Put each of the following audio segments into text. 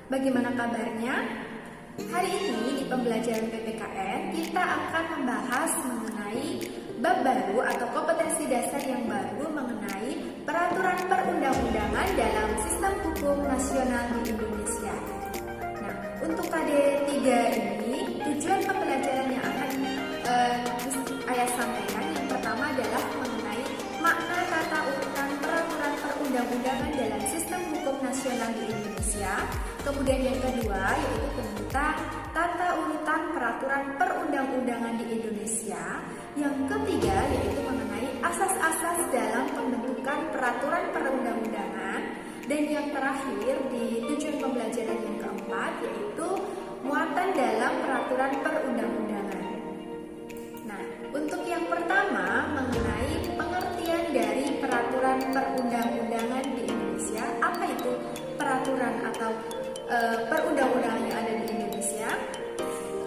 Bagaimana kabarnya? Hari ini di pembelajaran PPKN kita akan membahas mengenai bab baru atau kompetensi dasar yang baru mengenai peraturan perundang-undangan dalam sistem hukum nasional di Indonesia. Nah, untuk KD3 ini tujuan pembelajaran yang akan Ayah sampaikan yang pertama adalah mengenai makna tata urutan peraturan perundang-undangan dalam sistem hukum nasional di Indonesia. Kemudian yang kedua yaitu tentang tata urutan peraturan perundang-undangan di Indonesia. Yang ketiga yaitu mengenai asas-asas dalam pembentukan peraturan perundang-undangan. Dan yang terakhir di tujuan pembelajaran yang keempat yaitu muatan dalam peraturan perundang-undangan. Nah, untuk yang pertama mengenai pengertian dari peraturan perundang-undangan di Indonesia, apa itu peraturan atau perundang-undangan yang ada di Indonesia?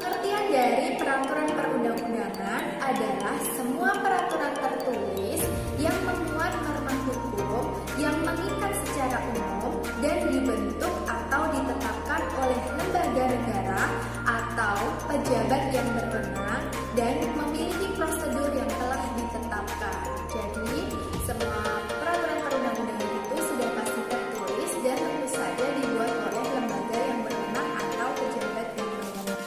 Pengertian dari peraturan perundang-undangan adalah semua peraturan tertulis yang memuat norma hukum yang mengikat secara umum dan dibentuk atau ditetapkan oleh lembaga negara atau pejabat yang berwenang dan memiliki prosedur yang telah ditetapkan. Jadi, semua peraturan perundang-undangan itu sudah pasti tertulis dan tentu saja dibuat oleh lembaga yang berwenang atau pejabat yang berwenang.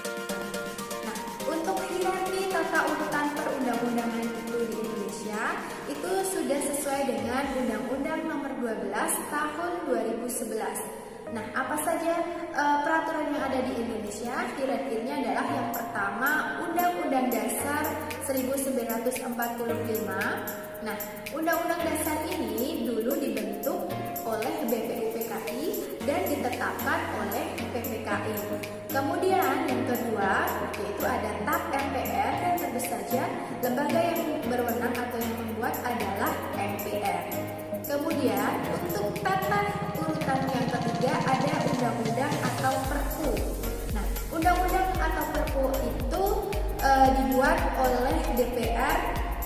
Nah, untuk hierarki tata urutan perundang-undangan itu di Indonesia itu sudah sesuai dengan Undang-Undang Nomor 12 Tahun 2011. Nah, apa saja peraturan yang ada di Indonesia? Hierarkinya adalah yang pertama Undang-Undang Dasar 1945. Nah, Undang-Undang Dasar ini dulu dibentuk oleh BPUPKI dan ditetapkan oleh PPKI. Kemudian yang kedua yaitu ada TAP MPR dan tentu saja lembaga yang berwenang atau yang membuat adalah MPR. Kemudian untuk tata urutan yang ketiga ada undang-undang atau perpu. Nah, undang-undang atau perpu itu dibuat oleh DPR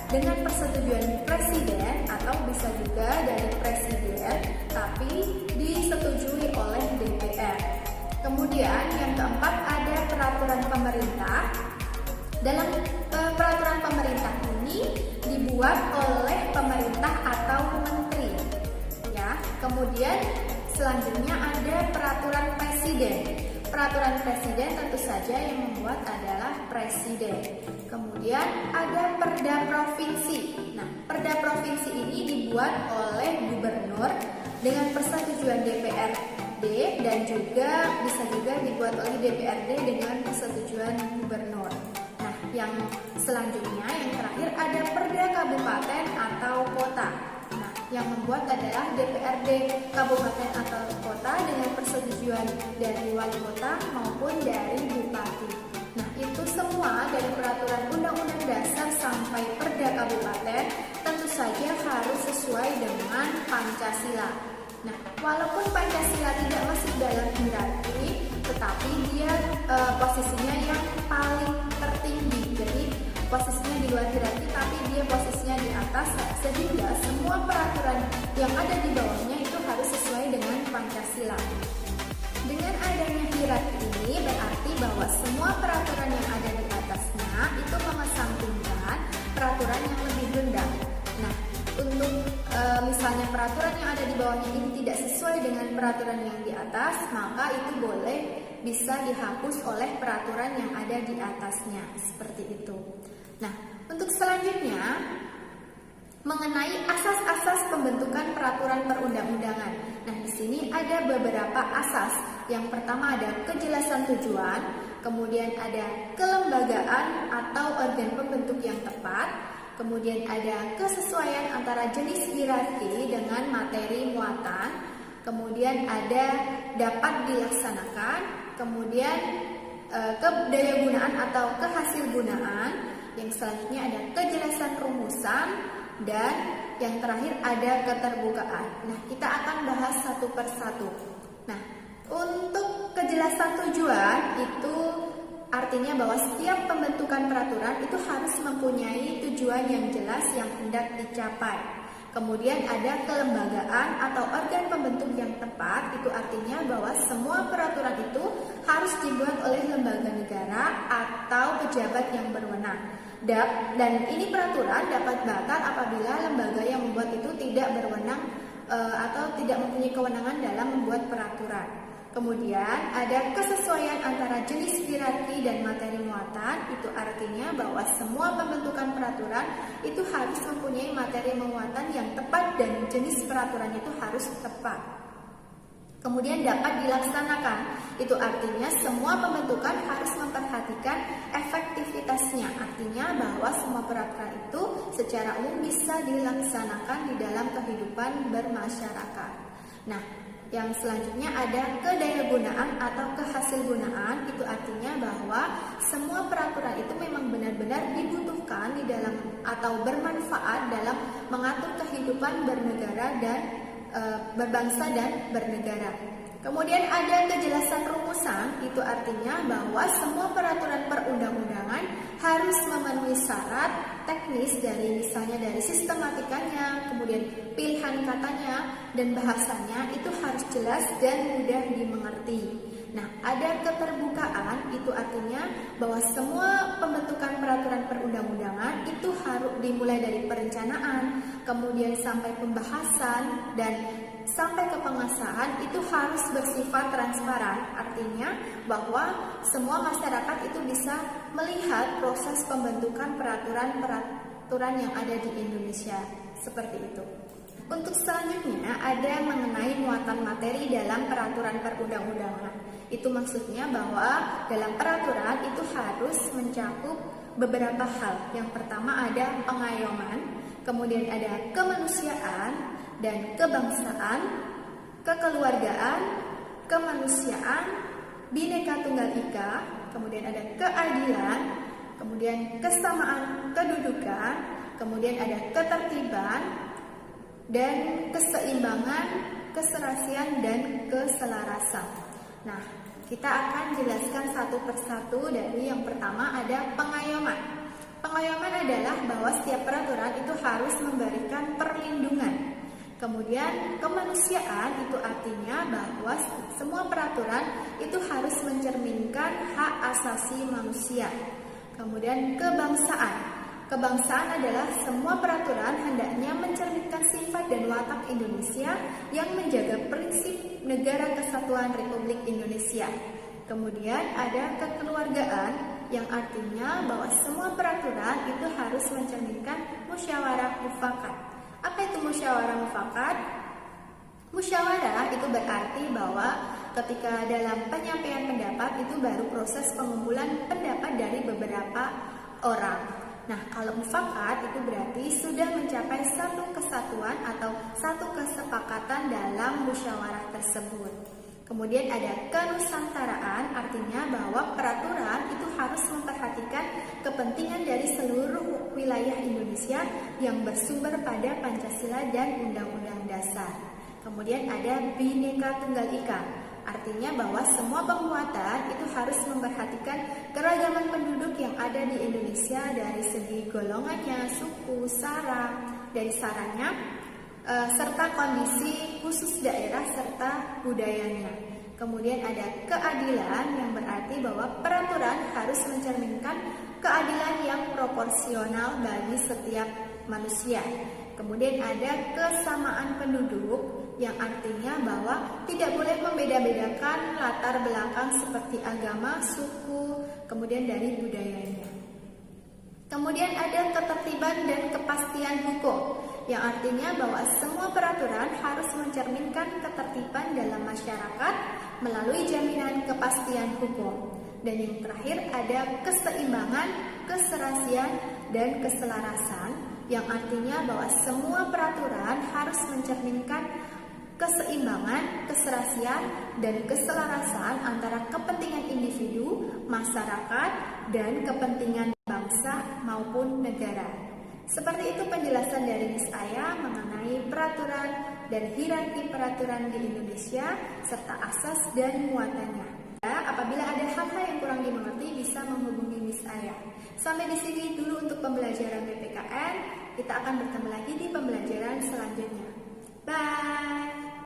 dengan persetujuan presiden atau bisa juga dari presiden, tapi disetujui oleh DPR. Kemudian yang keempat ada peraturan pemerintah. Dalam peraturan pemerintah ini dibuat oleh pemerintah atau menteri. Ya, kemudian selanjutnya ada peraturan presiden. Peraturan presiden tentu saja yang membuat adalah presiden. Kemudian ada perda provinsi. Nah, perda provinsi ini dibuat oleh gubernur dengan persetujuan DPRD dan juga bisa juga dibuat oleh DPRD dengan persetujuan gubernur. Nah, yang selanjutnya yang terakhir ada perda kabupaten atau kota. Nah, yang membuat adalah DPRD kabupaten atau kota dengan persetujuan dari wali kota maupun dari bupati. Nah, itu semua dari peraturan undang-undang dasar sampai perda kabupaten tentu saja harus sesuai dengan Pancasila. Nah, walaupun Pancasila tidak masuk dalam hierarki, tetapi dia posisinya yang paling tertinggi. Jadi posisinya di luar hierarki, tapi dia posisinya di atas, sehingga semua peraturan yang ada di bawahnya itu harus sesuai dengan Pancasila. Dengan adanya hierarki ini berarti bahwa semua peraturan yang ada di atasnya itu mengesampingkan peraturan yang lebih rendah. Nah, untuk misalnya peraturan yang ada di bawahnya ini tidak sesuai dengan peraturan yang di atas, maka itu boleh bisa dihapus oleh peraturan yang ada di atasnya, seperti itu. Nah, untuk selanjutnya mengenai asas-asas pembentukan peraturan perundang-undangan. Nah, di sini ada beberapa asas. Yang pertama ada kejelasan tujuan, kemudian ada kelembagaan atau organ pembentuk yang tepat, kemudian ada kesesuaian antara jenis hierarki dengan materi muatan, kemudian ada dapat dilaksanakan, kemudian kedayagunaan atau kehasilgunaan, yang selanjutnya ada kejelasan rumusan, dan yang terakhir ada keterbukaan. Nah, kita akan bahas satu persatu. Nah, untuk kejelasan tujuan itu artinya bahwa setiap pembentukan peraturan itu harus mempunyai tujuan yang jelas yang hendak dicapai. Kemudian ada kelembagaan atau organ pembentuk yang tepat, itu artinya bahwa semua peraturan itu harus dibuat oleh lembaga negara atau pejabat yang berwenang. Dan ini peraturan dapat batal apabila lembaga yang membuat itu tidak berwenang atau tidak mempunyai kewenangan dalam membuat peraturan. Kemudian ada kesesuaian antara jenis hierarki dan materi muatan, itu artinya bahwa semua pembentukan peraturan itu harus mempunyai materi muatan yang tepat dan jenis peraturannya itu harus tepat. Kemudian dapat dilaksanakan, itu artinya semua pembentukan harus memperhatikan efektivitasnya, artinya bahwa semua peraturan itu secara umum bisa dilaksanakan di dalam kehidupan bermasyarakat. Nah, yang selanjutnya ada kedayagunaan atau kehasilgunaan, itu artinya bahwa semua peraturan itu memang benar-benar dibutuhkan di dalam atau bermanfaat dalam mengatur kehidupan bernegara dan berbangsa dan bernegara. Kemudian ada kejelasan rumusan, itu artinya bahwa semua peraturan perundang-undangan harus memenuhi syarat teknis dari misalnya dari sistematikanya, kemudian pilihan katanya dan bahasanya itu harus jelas dan mudah dimengerti. Nah, ada keterbukaan, itu artinya bahwa semua pembentukan peraturan perundang-undangan itu harus dimulai dari perencanaan, kemudian sampai pembahasan dan sampai ke pengesahan itu harus bersifat transparan, artinya bahwa semua masyarakat itu bisa melihat proses pembentukan peraturan yang ada di Indonesia, seperti itu. Untuk selanjutnya ada mengenai muatan materi dalam peraturan perundang-undangan. Itu maksudnya bahwa dalam peraturan itu harus mencakup beberapa hal. Yang pertama ada pengayoman, kemudian ada kemanusiaan dan kebangsaan, kekeluargaan, kemanusiaan, Bhinneka Tunggal Ika, kemudian ada keadilan, kemudian kesamaan kedudukan, kemudian ada ketertiban, dan keseimbangan, keserasian, dan keselarasan. Nah, kita akan jelaskan satu persatu. Dari yang pertama ada pengayoman. Pengayoman adalah bahwa setiap peraturan itu harus memberikan perlindungan. Kemudian kemanusiaan itu artinya bahwa semua peraturan itu harus mencerminkan hak asasi manusia. Kemudian kebangsaan. Kebangsaan adalah semua peraturan hendaknya mencerminkan sifat dan watak Indonesia yang menjaga prinsip Negara Kesatuan Republik Indonesia. Kemudian ada kekeluargaan yang artinya bahwa semua peraturan itu harus mencerminkan musyawarah mufakat. Apa itu musyawarah mufakat? Musyawarah itu berarti bahwa ketika dalam penyampaian pendapat itu baru proses pengumpulan pendapat dari beberapa orang. Nah, kalau mufakat itu berarti sudah mencapai satu kesatuan atau satu kesepakatan dalam musyawarah tersebut. Kemudian ada kenusantaraan, artinya bahwa peraturan itu harus memperhatikan kepentingan dari seluruh wilayah Indonesia yang bersumber pada Pancasila dan Undang-Undang Dasar. Kemudian ada Bhinneka Tunggal Ika, artinya bahwa semua penguatan itu harus memperhatikan keragaman penduduk yang ada di Indonesia dari segi golongannya, suku, sara, dari saranya, serta kondisi khusus daerah serta budayanya. Kemudian ada keadilan yang berarti bahwa peraturan harus mencerminkan keadilan yang proporsional bagi setiap manusia. Kemudian ada kesamaan penduduk yang artinya bahwa tidak boleh membeda-bedakan latar belakang seperti agama, suku, kemudian dari budayanya. Kemudian ada ketertiban dan kepastian hukum yang artinya bahwa semua peraturan harus mencerminkan ketertiban dalam masyarakat melalui jaminan kepastian hukum. Dan yang terakhir ada keseimbangan, keserasian, dan keselarasan yang artinya bahwa semua peraturan harus mencerminkan keseimbangan, keserasian, dan keselarasan antara kepentingan individu, masyarakat, dan kepentingan bangsa maupun negara. Seperti itu penjelasan dari Miss Aya mengenai peraturan dan hierarki peraturan di Indonesia serta asas dan muatannya. Apabila ada hal-hal yang kurang dimengerti bisa menghubungi Miss Aya. Sampai di sini dulu untuk pembelajaran PPKN. Kita akan bertemu lagi di pembelajaran selanjutnya. Bye!